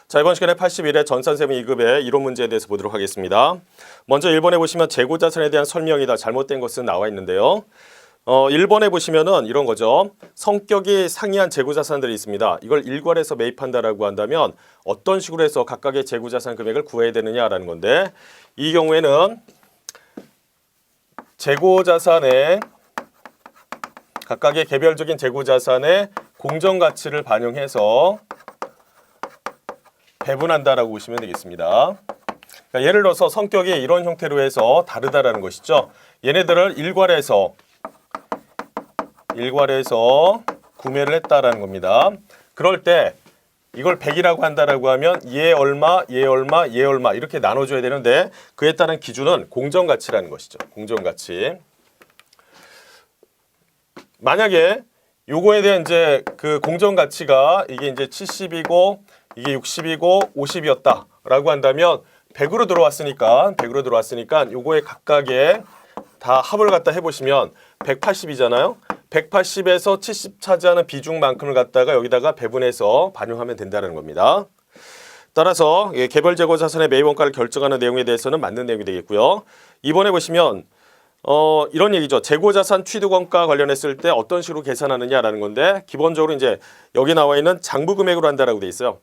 자, 이번 시간에 81회 전산세무 2급의 이론 문제에 대해서 보도록 하겠습니다. 먼저 1번에 보시면 재고자산에 대한 설명이다. 잘못된 것은 나와 있는데요. 1번에 보시면은 이런 거죠. 성격이 상이한 재고자산들이 있습니다. 이걸 일괄해서 매입한다라고 한다면 어떤 식으로 해서 각각의 재고자산 금액을 구해야 되느냐라는 건데, 이 경우에는 재고자산의 각각의 개별적인 재고자산의 공정가치를 반영해서 배분한다라고 보시면 되겠습니다. 그러니까 예를 들어서 성격이 이런 형태로 해서 다르다라는 것이죠. 얘네들을 일괄해서 구매를 했다라는 겁니다. 그럴 때 이걸 100이라고 한다라고 하면 얘 얼마, 얘 얼마, 얘 얼마 이렇게 나눠줘야 되는데, 그에 따른 기준은 공정가치라는 것이죠. 공정가치. 만약에 요거에 대한 이제 그 공정가치가 이게 이제 70이고 이게 60이고 50이었다라고 한다면 100으로 들어왔으니까 요거에 각각의 다 합을 갖다 해보시면 180이잖아요. 180에서 70 차지하는 비중만큼을 갖다가 여기다가 배분해서 반영하면 된다는 겁니다. 따라서 개별 재고자산의 매입원가를 결정하는 내용에 대해서는 맞는 내용이 되겠고요. 이번에 보시면 이런 얘기죠. 재고자산 취득원가 관련했을 때 어떤 식으로 계산하느냐라는 건데, 기본적으로 이제 여기 나와 있는 장부금액으로 한다라고 돼 있어요.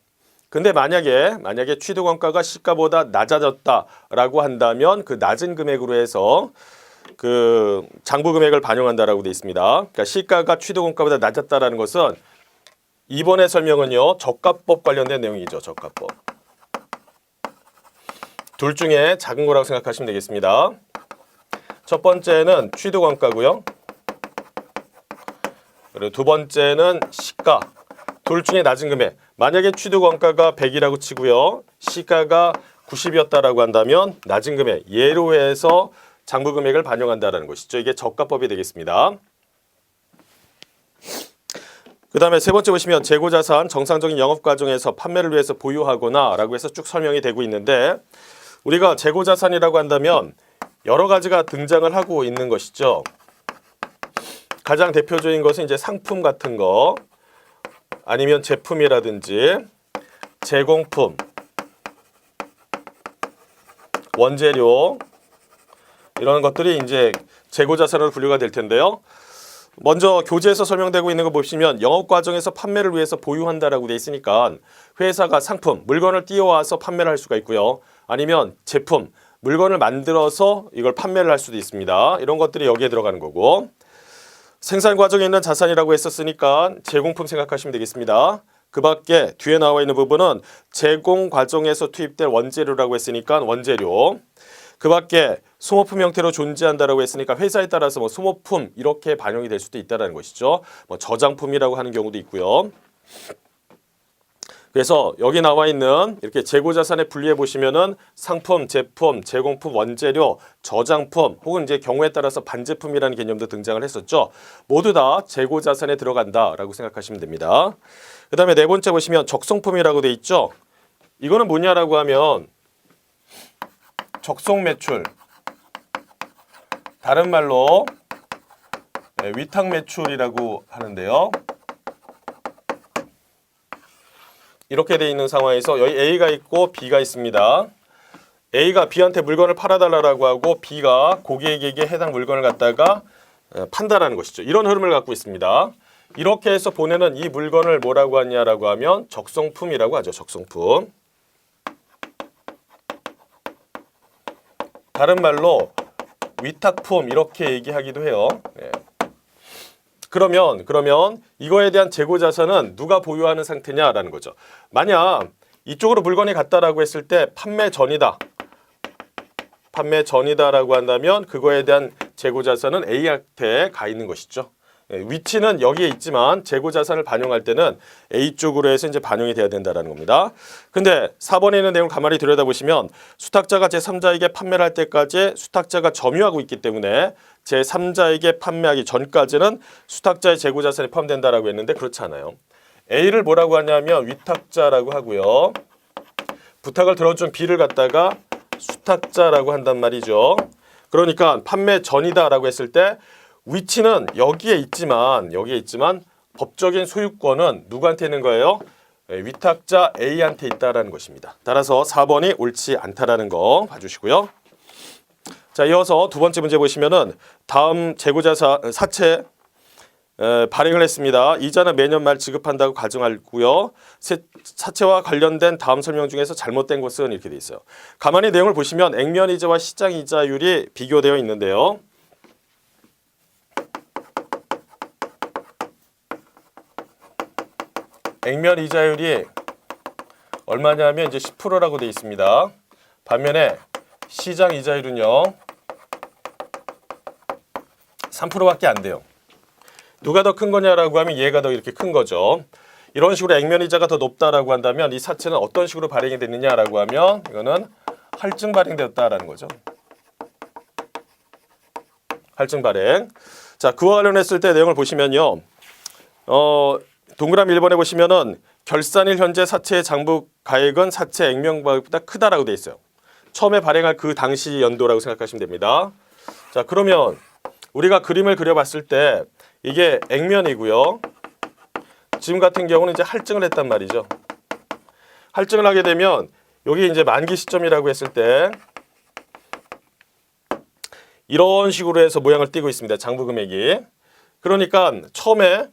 근데 만약에 취득원가가 시가보다 낮아졌다라고 한다면 그 낮은 금액으로 해서 그 장부금액을 반영한다라고 돼 있습니다. 그러니까 시가가 취득원가보다 낮았다라는 것은 이번의 설명은요, 저가법 관련된 내용이죠. 저가법. 둘 중에 작은 거라고 생각하시면 되겠습니다. 첫 번째는 취득원가고요. 그리고 두 번째는 시가. 둘 중에 낮은 금액. 만약에 취득원가가 100이라고 치고요. 시가가 90이었다라고 한다면 낮은 금액. 예로 해서 장부금액을 반영한다는 것이죠. 이게 저가법이 되겠습니다. 그 다음에 세 번째 보시면 재고자산 정상적인 영업과정에서 판매를 위해서 보유하거나 라고 해서 쭉 설명이 되고 있는데, 우리가 재고자산이라고 한다면 여러 가지가 등장을 하고 있는 것이죠. 가장 대표적인 것은 이제 상품 같은 거, 아니면 제품이라든지 제공품, 원재료, 이런 것들이 이제 재고자산으로 분류가 될 텐데요. 먼저 교재에서 설명되고 있는 거 보시면 영업 과정에서 판매를 위해서 보유한다라고 돼 있으니까 회사가 상품, 물건을 띄워와서 판매를 할 수가 있고요. 아니면 제품, 물건을 만들어서 이걸 판매를 할 수도 있습니다. 이런 것들이 여기에 들어가는 거고, 생산 과정에 있는 자산이라고 했었으니까 제공품 생각하시면 되겠습니다. 그 밖에 뒤에 나와 있는 부분은 제공 과정에서 투입될 원재료라고 했으니까 원재료. 그 밖에 소모품 형태로 존재한다라고 했으니까 회사에 따라서 뭐 소모품 이렇게 반영이 될 수도 있다는 것이죠. 뭐 저장품이라고 하는 경우도 있고요. 그래서 여기 나와 있는 이렇게 재고자산에 분리해 보시면은 상품, 제품, 제공품, 원재료, 저장품 혹은 이제 경우에 따라서 반제품이라는 개념도 등장을 했었죠. 모두 다 재고자산에 들어간다라고 생각하시면 됩니다. 그 다음에 네 번째 보시면 적성품이라고 돼 있죠. 이거는 뭐냐라고 하면 적성 매출, 다른 말로 위탁 매출이라고 하는데요. 이렇게 돼 있는 상황에서 여기 A가 있고 B가 있습니다. A가 B한테 물건을 팔아달라고 하고 B가 고객에게 해당 물건을 갖다가 판다라는 것이죠. 이런 흐름을 갖고 있습니다. 이렇게 해서 보내는 이 물건을 뭐라고 하냐라고 하면 적성품이라고 하죠. 적성품. 다른 말로 위탁품 이렇게 얘기하기도 해요. 그러면 이거에 대한 재고자산은 누가 보유하는 상태냐라는 거죠. 만약 이쪽으로 물건이 갔다라고 했을 때 판매 전이다라고 한다면 그거에 대한 재고자산은 A한테 가 있는 것이죠. 위치는 여기에 있지만 재고자산을 반영할 때는 A 쪽으로 해서 이제 반영이 돼야 된다는 겁니다. 근데 4번에 있는 내용을 가만히 들여다보시면 수탁자가 제3자에게 판매를 할 때까지 수탁자가 점유하고 있기 때문에 제3자에게 판매하기 전까지는 수탁자의 재고자산이 포함된다라고 했는데 그렇지 않아요. A를 뭐라고 하냐면 위탁자라고 하고요. 부탁을 들어준 B를 갖다가 수탁자라고 한단 말이죠. 그러니까 판매 전이다라고 했을 때 위치는 여기에 있지만 법적인 소유권은 누구한테 있는 거예요? 위탁자 A한테 있다라는 것입니다. 따라서 4번이 옳지 않다라는 거 봐주시고요. 자, 이어서 두 번째 문제 보시면은 다음 재고자 사채 발행을 했습니다. 이자는 매년 말 지급한다고 가정하고요. 사채와 관련된 다음 설명 중에서 잘못된 것은 이렇게 돼 있어요. 가만히 내용을 보시면 액면 이자와 시장 이자율이 비교되어 있는데요. 액면 이자율이 얼마냐면 이제 10%라고 돼 있습니다. 반면에 시장 이자율은요 3%밖에 안 돼요. 누가 더 큰 거냐라고 하면 얘가 더 이렇게 큰 거죠. 이런 식으로 액면 이자가 더 높다라고 한다면 이 사채는 어떤 식으로 발행이 됐느냐라고 하면 이거는 할증 발행되었다라는 거죠. 할증 발행. 자, 그와 관련했을 때 내용을 보시면요. 동그라미 1번에 보시면은 결산일 현재 사채의 장부 가액은 사채 액면가액보다 크다라고 돼 있어요. 처음에 발행할 그 당시 연도라고 생각하시면 됩니다. 자, 그러면 우리가 그림을 그려봤을 때 이게 액면이고요. 지금 같은 경우는 이제 할증을 했단 말이죠. 할증을 하게 되면 여기 이제 만기 시점이라고 했을 때 이런 식으로 해서 모양을 띠고 있습니다. 장부 금액이. 그러니까 처음에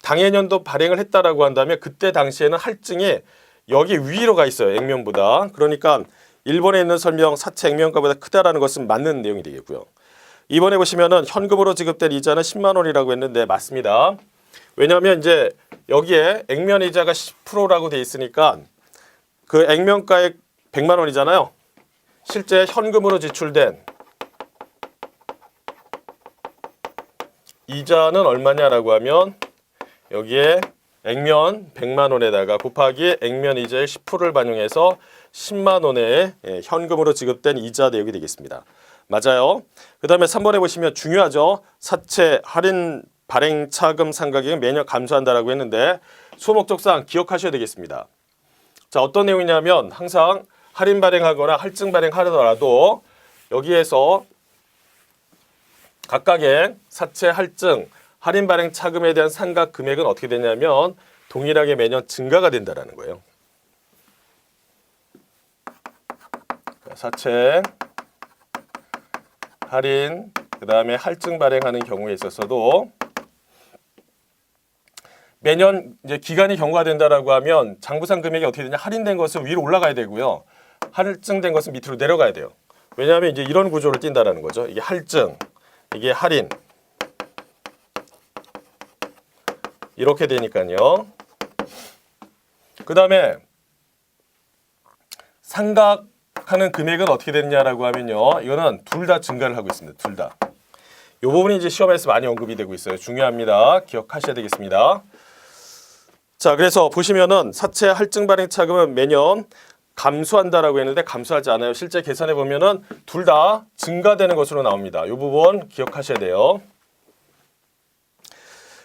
당해년도 발행을 했다라고 한다면 그때 당시에는 할증이 여기 위로 가 있어요. 액면보다. 그러니까 1번에 있는 설명 사채 액면가보다 크다라는 것은 맞는 내용이 되겠고요. 2번에 보시면은 현금으로 지급된 이자는 10만 원이라고 했는데 맞습니다. 왜냐하면 이제 여기에 액면 이자가 10%라고 돼 있으니까 그 액면가액 100만 원이잖아요. 실제 현금으로 지출된 이자는 얼마냐라고 하면 여기에 액면 100만 원에다가 곱하기 액면 이자의 10%를 반영해서 10만 원의 현금으로 지급된 이자 내역이 되겠습니다. 맞아요. 그 다음에 3번에 보시면 중요하죠. 사채 할인 발행 차금 상각액은 매년 감소한다라고 했는데 수목적상 기억하셔야 되겠습니다. 자, 어떤 내용이냐면 항상 할인 발행하거나 할증 발행하더라도 여기에서 각각의 사채 할증 할인 발행 차금에 대한 상각 금액은 어떻게 되냐면 동일하게 매년 증가가 된다라는 거예요. 사채 할인 그 다음에 할증 발행하는 경우에 있어서도 매년 이제 기간이 경과된다라고 하면 장부상 금액이 어떻게 되냐 할인된 것은 위로 올라가야 되고요. 할증된 것은 밑으로 내려가야 돼요. 왜냐하면 이제 이런 구조를 띈다라는 거죠. 이게 할증, 이게 할인 이렇게 되니까요. 그 다음에 상각하는 금액은 어떻게 됐냐라고 하면요. 이거는 둘 다 증가를 하고 있습니다. 둘 다. 이 부분이 이제 시험에서 많이 언급이 되고 있어요. 중요합니다. 기억하셔야 되겠습니다. 자, 그래서 보시면은 사채 할증 발행 차금은 매년 감소한다라고 했는데 감소하지 않아요. 실제 계산해 보면은 둘 다 증가되는 것으로 나옵니다. 이 부분 기억하셔야 돼요.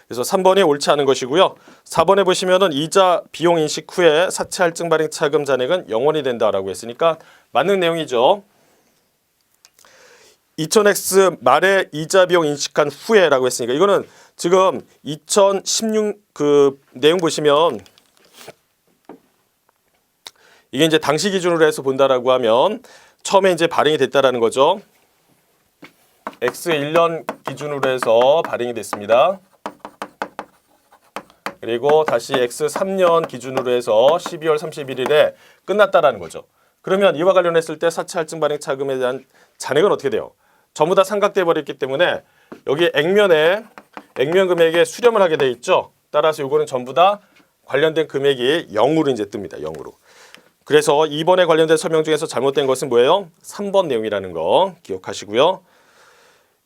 그래서 3번이 옳지 않은 것이고요. 4번에 보시면은 이자 비용 인식 후에 사채 할증 발행 차금 잔액은 0원이 된다라고 했으니까 맞는 내용이죠. 2000X 말에 이자 비용 인식한 후에라고 했으니까 이거는 지금 2016 그 내용 보시면 이게 이제 당시 기준으로 해서 본다라고 하면 처음에 이제 발행이 됐다라는 거죠. X 1년 기준으로 해서 발행이 됐습니다. 그리고 다시 X 3년 기준으로 해서 12월 31일에 끝났다라는 거죠. 그러면 이와 관련했을 때 사채 할증 발행 차금에 대한 잔액은 어떻게 돼요? 전부 다 상각돼 버렸기 때문에 여기 액면 금액에 수렴을 하게 돼 있죠. 따라서 이거는 전부 다 관련된 금액이 0으로 이제 뜹니다. 0으로. 그래서 2번에 관련된 설명 중에서 잘못된 것은 뭐예요? 3번 내용이라는 거 기억하시고요.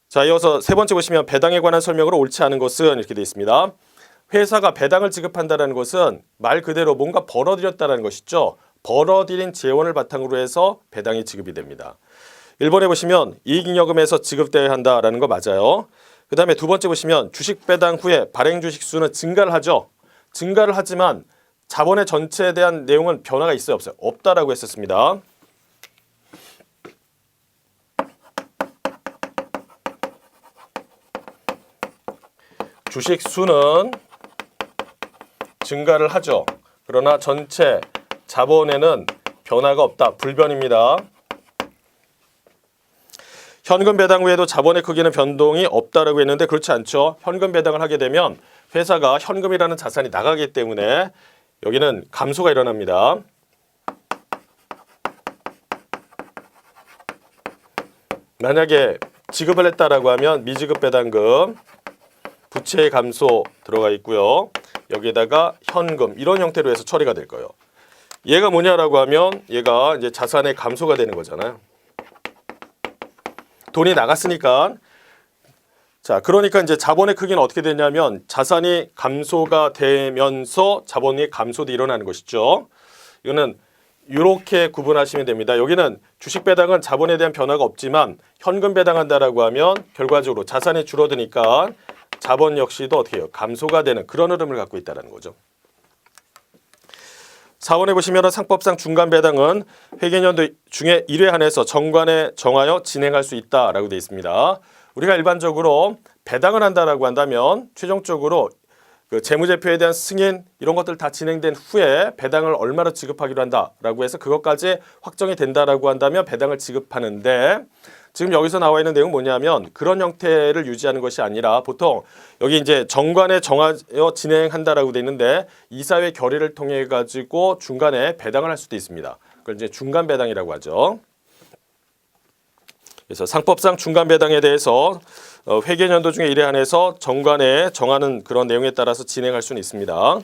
자, 이어서 세 번째 보시면 배당에 관한 설명으로 옳지 않은 것은 이렇게 되어 있습니다. 회사가 배당을 지급한다는 것은 말 그대로 뭔가 벌어들였다는 것이죠. 벌어들인 재원을 바탕으로 해서 배당이 지급이 됩니다. 1번에 보시면 이익잉여금에서 지급되어야 한다라는 거 맞아요. 그 다음에 두 번째 보시면 주식 배당 후에 발행 주식 수는 증가를 하죠. 증가를 하지만 자본의 전체에 대한 내용은 변화가 있어요? 없어요? 없다라고 했었습니다. 주식 수는 증가를 하죠. 그러나 전체 자본에는 변화가 없다. 불변입니다. 현금 배당 후에도 자본의 크기는 변동이 없다라고 했는데 그렇지 않죠. 현금 배당을 하게 되면 회사가 현금이라는 자산이 나가기 때문에 여기는 감소가 일어납니다. 만약에 지급을 했다라고 하면 미지급 배당금, 부채의 감소 들어가 있고요. 여기에다가 현금 이런 형태로 해서 처리가 될 거예요. 얘가 뭐냐라고 하면 얘가 이제 자산의 감소가 되는 거잖아요. 돈이 나갔으니까. 자, 그러니까 이제 자본의 크기는 어떻게 되냐면 자산이 감소가 되면서 자본의 감소도 일어나는 것이죠. 이거는 이렇게 구분하시면 됩니다. 여기는 주식 배당은 자본에 대한 변화가 없지만 현금 배당한다라고 하면 결과적으로 자산이 줄어드니까 자본 역시도 어떻게 해요? 감소가 되는 그런 흐름을 갖고 있다는 거죠. 4번에 보시면 상법상 중간 배당은 회계연도 중에 1회 한해서 정관에 정하여 진행할 수 있다라고 되어 있습니다. 우리가 일반적으로 배당을 한다라고 한다면 최종적으로 그 재무제표에 대한 승인 이런 것들 다 진행된 후에 배당을 얼마로 지급하기로 한다라고 해서 그것까지 확정이 된다라고 한다면 배당을 지급하는데 지금 여기서 나와 있는 내용은 뭐냐면 그런 형태를 유지하는 것이 아니라 보통 여기 이제 정관에 정하여 진행한다라고 돼 있는데 이사회 결의를 통해 가지고 중간에 배당을 할 수도 있습니다. 그걸 이제 중간 배당이라고 하죠. 그래서 상법상 중간 배당에 대해서 회계연도 중에 1회 한해서 정관에 정하는 그런 내용에 따라서 진행할 수는 있습니다.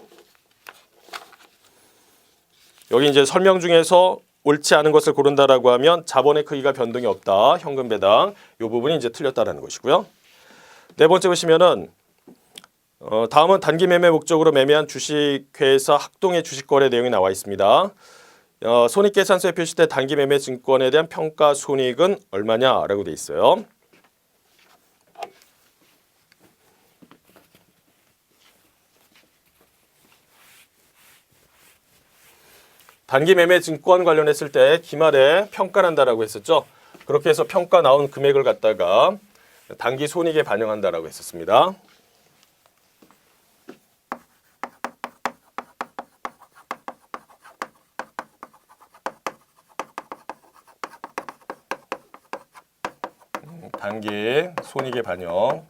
여기 이제 설명 중에서 옳지 않은 것을 고른다라고 하면 자본의 크기가 변동이 없다. 현금 배당. 이 부분이 이제 틀렸다라는 것이고요. 네 번째 보시면은 다음은 단기 매매 목적으로 매매한 주식회사 학동의 주식 거래 내용이 나와 있습니다. 손익계산서에 표시된 단기 매매 증권에 대한 평가 손익은 얼마냐라고 돼 있어요. 단기 매매 증권 관련했을 때 기말에 평가를 한다라고 했었죠. 그렇게 해서 평가 나온 금액을 갖다가 단기 손익에 반영한다라고 했었습니다. 단기 손익의 반영.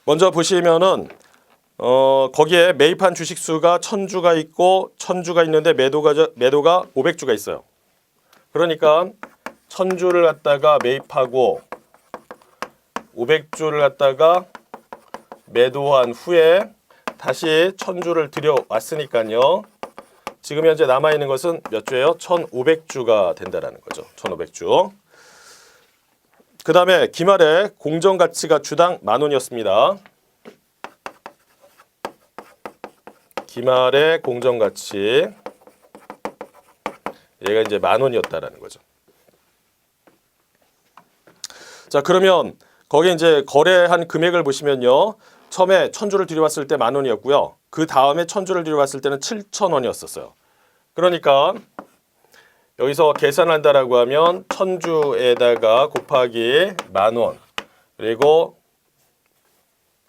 먼저 보시면은 거기에 매입한 주식 수가 1000주가 있고 1000주가 있는데 매도가 500주가 있어요. 그러니까 1000주를 갖다가 매입하고 500주를 갖다가 매도한 후에 다시 1000주를 들여왔으니까요. 지금 현재 남아있는 것은 몇 주예요? 1500주가 된다라는 거죠. 1500주. 그 다음에 기말에 공정가치가 주당 10,000원이었습니다. 기말의 공정가치 얘가 이제 10,000원이었다라는 거죠. 자, 그러면 거기 이제 거래한 금액을 보시면요. 처음에 1000주를 들여왔을 때 10,000원이었고요. 그 다음에 1000주를 들여왔을 때는 7,000원이었었어요. 그러니까 여기서 계산한다라고 하면 1000주에다가 곱하기 10,000원 그리고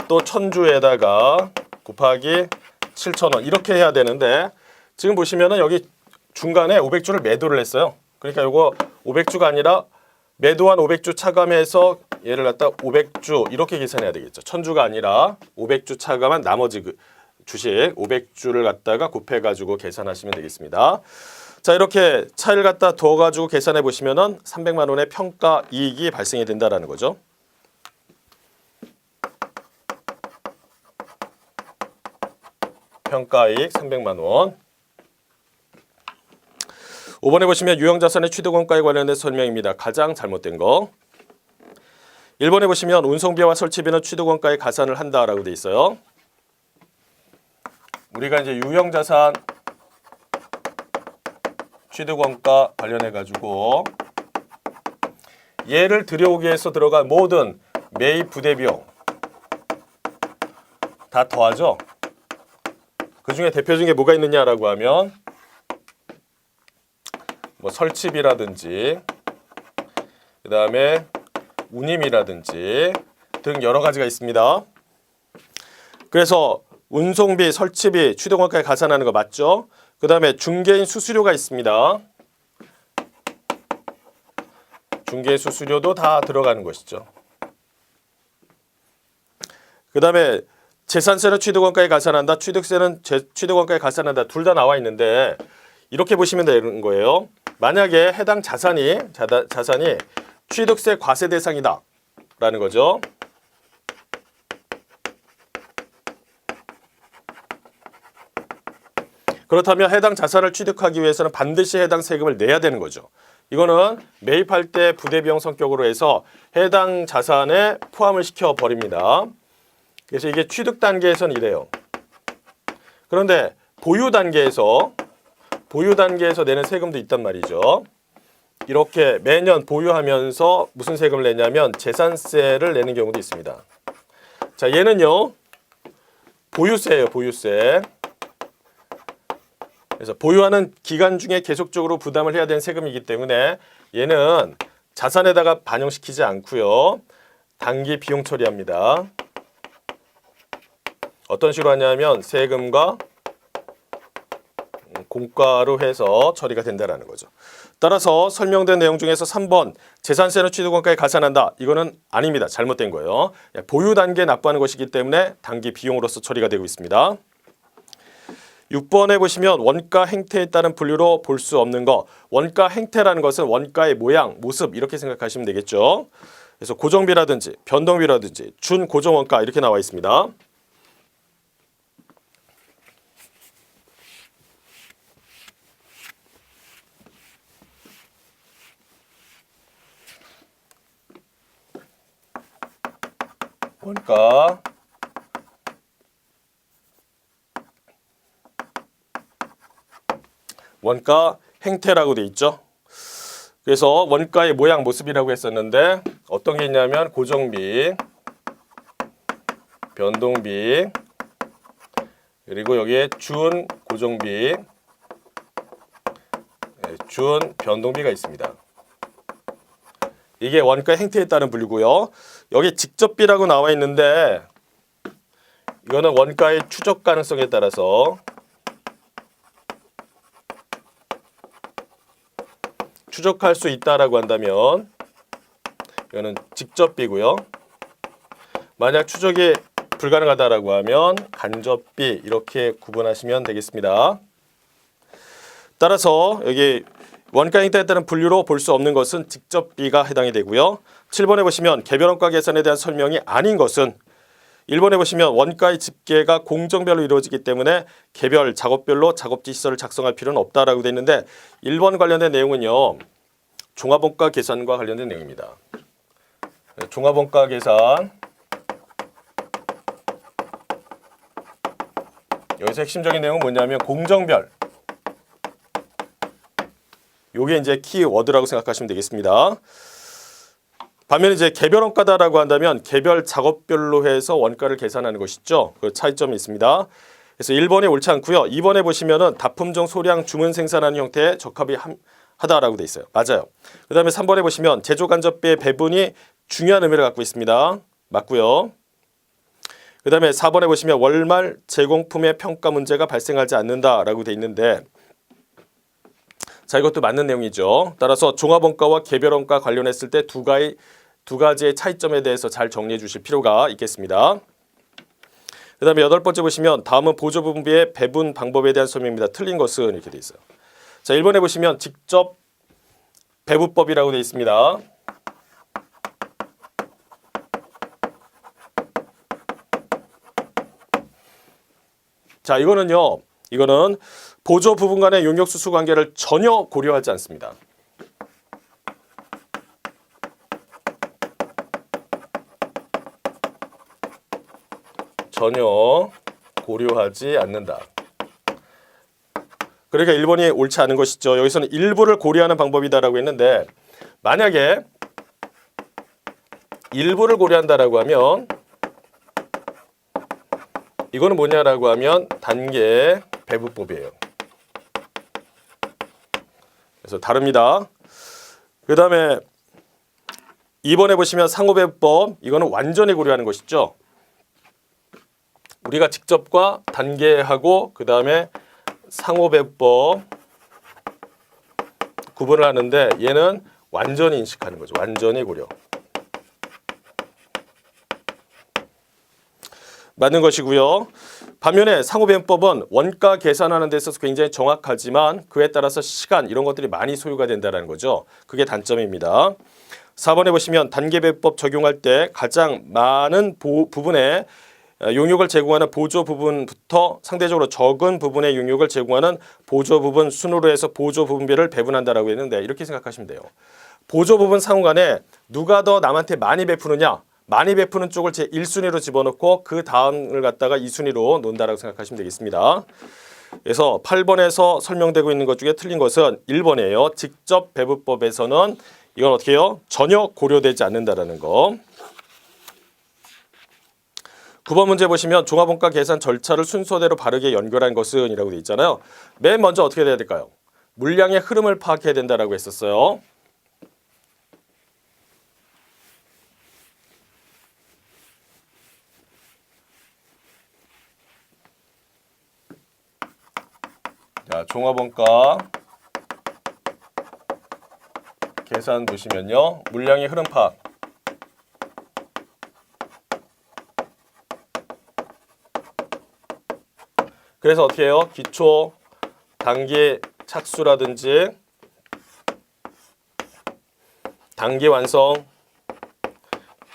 또 1000주에다가 곱하기 7,000원 이렇게 해야 되는데 지금 보시면은 여기 중간에 500주를 매도를 했어요. 그러니까 이거 500주가 아니라 매도한 500주 차감해서 얘를 갖다 500주 이렇게 계산해야 되겠죠. 1000주가 아니라 500주 차감한 나머지 그 주식 500주를 갖다가 곱해가지고 계산하시면 되겠습니다. 자, 이렇게 차이를 갖다 두어가지고 계산해 보시면은 300만 원의 평가 이익이 발생이 된다라는 거죠. 평가이익 300만 원. 5번에 보시면 유형자산의 취득원가에 관련된 설명입니다. 가장 잘못된 거. 1번에 보시면 운송비와 설치비는 취득원가에 가산을 한다라고 돼 있어요. 우리가 이제 유형자산 취득원가 관련해 가지고 얘를 들여오기 위해서 들어간 모든 매입 부대비용 다 더하죠. 그 중에 대표적인 게 뭐가 있느냐라고 하면 뭐 설치비라든지 그 다음에 운임이라든지 등 여러 가지가 있습니다. 그래서 운송비, 설치비, 취득원가에 가산하는 거 맞죠? 그 다음에 중개인 수수료가 있습니다. 중개 수수료도 다 들어가는 것이죠. 그 다음에 재산세는 취득원가에 가산한다. 취득세는 취득원가에 가산한다. 둘 다 나와 있는데 이렇게 보시면 되는 거예요. 만약에 해당 자산이 취득세 과세 대상이다 라는 거죠. 그렇다면 해당 자산을 취득하기 위해서는 반드시 해당 세금을 내야 되는 거죠. 이거는 매입할 때 부대비용 성격으로 해서 해당 자산에 포함을 시켜버립니다. 그래서 이게 취득 단계에서는 이래요. 그런데 보유 단계에서 내는 세금도 있단 말이죠. 이렇게 매년 보유하면서 무슨 세금을 내냐면 재산세를 내는 경우도 있습니다. 자, 얘는요. 보유세예요. 보유세. 그래서 보유하는 기간 중에 계속적으로 부담을 해야 되는 세금이기 때문에 얘는 자산에다가 반영시키지 않고요. 단기 비용 처리합니다. 어떤 식으로 하냐면 세금과 공과로 해서 처리가 된다는 거죠. 따라서 설명된 내용 중에서 3번 재산세는 취득원가에 가산한다. 이거는 아닙니다. 잘못된 거예요. 보유 단계에 납부하는 것이기 때문에 단기 비용으로서 처리가 되고 있습니다. 6번에 보시면 원가 행태에 따른 분류로 볼 수 없는 거. 원가 행태라는 것은 원가의 모양, 모습 이렇게 생각하시면 되겠죠. 그래서 고정비라든지 변동비라든지 준고정원가 이렇게 나와 있습니다. 원가 행태라고 돼 있죠. 그래서 원가의 모양 모습이라고 했었는데 어떤 게 있냐면 고정비, 변동비, 그리고 여기에 준 고정비, 준 변동비가 있습니다. 이게 원가 행태에 따른 분류고요. 여기 직접비라고 나와 있는데 이거는 원가의 추적 가능성에 따라서 추적할 수 있다라고 한다면 이거는 직접비고요. 만약 추적이 불가능하다라고 하면 간접비 이렇게 구분하시면 되겠습니다. 따라서 여기 원가 행태에 따른 분류로 볼 수 없는 것은 직접비가 해당이 되고요. 7번에 보시면 개별원가 계산에 대한 설명이 아닌 것은 1번에 보시면 원가의 집계가 공정별로 이루어지기 때문에 개별 작업별로 작업지 시설을 작성할 필요는 없다라고 되어 있는데 1번 관련된 내용은요. 종합원가 계산과 관련된 내용입니다. 종합원가 계산 여기서 핵심적인 내용은 뭐냐면 공정별 요게 이제 키워드라고 생각하시면 되겠습니다. 반면에 이제 개별 원가다라고 한다면 개별 작업별로 해서 원가를 계산하는 것이죠. 그 차이점이 있습니다. 그래서 1번이 옳지 않고요. 2번에 보시면은 다품종 소량 주문 생산하는 형태에 적합이 하다라고 돼 있어요. 맞아요. 그 다음에 3번에 보시면 제조 간접비의 배분이 중요한 의미를 갖고 있습니다. 맞고요. 그 다음에 4번에 보시면 월말 제공품의 평가 문제가 발생하지 않는다라고 돼 있는데 자, 이것도 맞는 내용이죠. 따라서 종합원가와 개별원가 관련했을 때 두 가지의 차이점에 대해서 잘 정리해 주실 필요가 있겠습니다. 그 다음에 8번째 보시면 다음은 보조분비의 배분 방법에 대한 설명입니다. 틀린 것은 이렇게 돼 있어요. 자, 1번에 보시면 직접 배분법이라고 돼 있습니다. 자, 이거는 보조 부분 간의 용역수수 관계를 전혀 고려하지 않습니다. 전혀 고려하지 않는다. 그러니까 1번이 옳지 않은 것이죠. 여기서는 일부를 고려하는 방법이다라고 했는데 만약에 일부를 고려한다라고 하면 이거는 뭐냐라고 하면 단계 배분법이에요. 그래서 다릅니다. 그 다음에 2번에 보시면 상호배분법 이거는 완전히 고려하는 것이죠. 우리가 직접과 단계하고 그 다음에 상호배분법 구분을 하는데 얘는 완전히 인식하는 거죠. 완전히 고려. 맞는 것이고요. 반면에 상호배분법은 원가 계산하는 데 있어서 굉장히 정확하지만 그에 따라서 시간 이런 것들이 많이 소요가 된다는 거죠. 그게 단점입니다. 4번에 보시면 단계배분법 적용할 때 가장 많은 부분에 용역을 제공하는 보조 부분부터 상대적으로 적은 부분의 용역을 제공하는 보조 부분 순으로 해서 보조 부분비를 배분한다라고 했는데 이렇게 생각하시면 돼요. 보조 부분 상호 간에 누가 더 남한테 많이 베푸느냐, 많이 베푸는 쪽을 제 1순위로 집어넣고 그 다음을 갖다가 2순위로 놓는다라고 생각하시면 되겠습니다. 그래서 8번에서 설명되고 있는 것 중에 틀린 것은 1번이에요. 직접 배분법에서는 이건 어떻게 해요? 전혀 고려되지 않는다라는 거. 9번 문제 보시면 종합원가 계산 절차를 순서대로 바르게 연결한 것은 이라고 되어 있잖아요. 맨 먼저 어떻게 돼야 될까요? 물량의 흐름을 파악해야 된다라고 했었어요. 자, 종합원가 계산 보시면요. 물량의 흐름 파악. 그래서 어떻게 해요? 기초, 단계 착수라든지 단계 완성,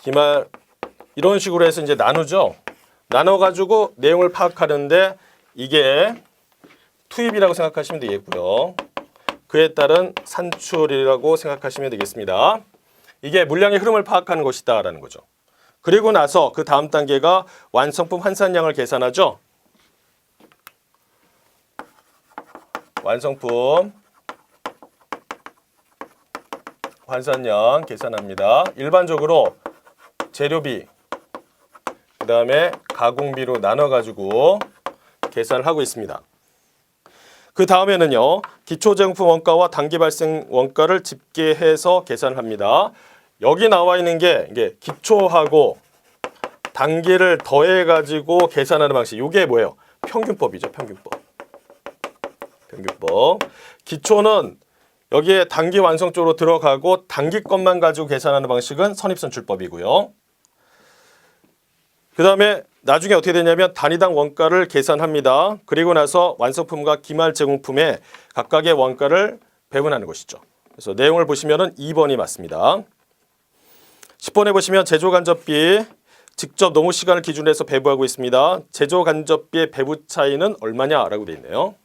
기말 이런 식으로 해서 이제 나누죠. 나눠가지고 내용을 파악하는데 이게 투입이라고 생각하시면 되겠고요. 그에 따른 산출이라고 생각하시면 되겠습니다. 이게 물량의 흐름을 파악하는 것이다라는 거죠. 그리고 나서 그 다음 단계가 완성품 환산량을 계산하죠. 완성품 환산량 계산합니다. 일반적으로 재료비 그 다음에 가공비로 나눠가지고 계산을 하고 있습니다. 그 다음에는요. 기초제공품 원가와 단기 발생 원가를 집계해서 계산을 합니다. 여기 나와 있는 게 이게 기초하고 단기를 더해가지고 계산하는 방식. 이게 뭐예요? 평균법이죠. 평균법. 기초는 여기에 단기 완성 쪽으로 들어가고 단기 것만 가지고 계산하는 방식은 선입선출법이고요. 그 다음에 나중에 어떻게 되냐면 단위당 원가를 계산합니다. 그리고 나서 완성품과 기말 제공품의 각각의 원가를 배분하는 것이죠. 그래서 내용을 보시면 2번이 맞습니다. 10번에 보시면 제조간접비 직접 노무 시간을 기준으로 해서 배부하고 있습니다. 제조간접비의 배부 차이는 얼마냐라고 되어 있네요.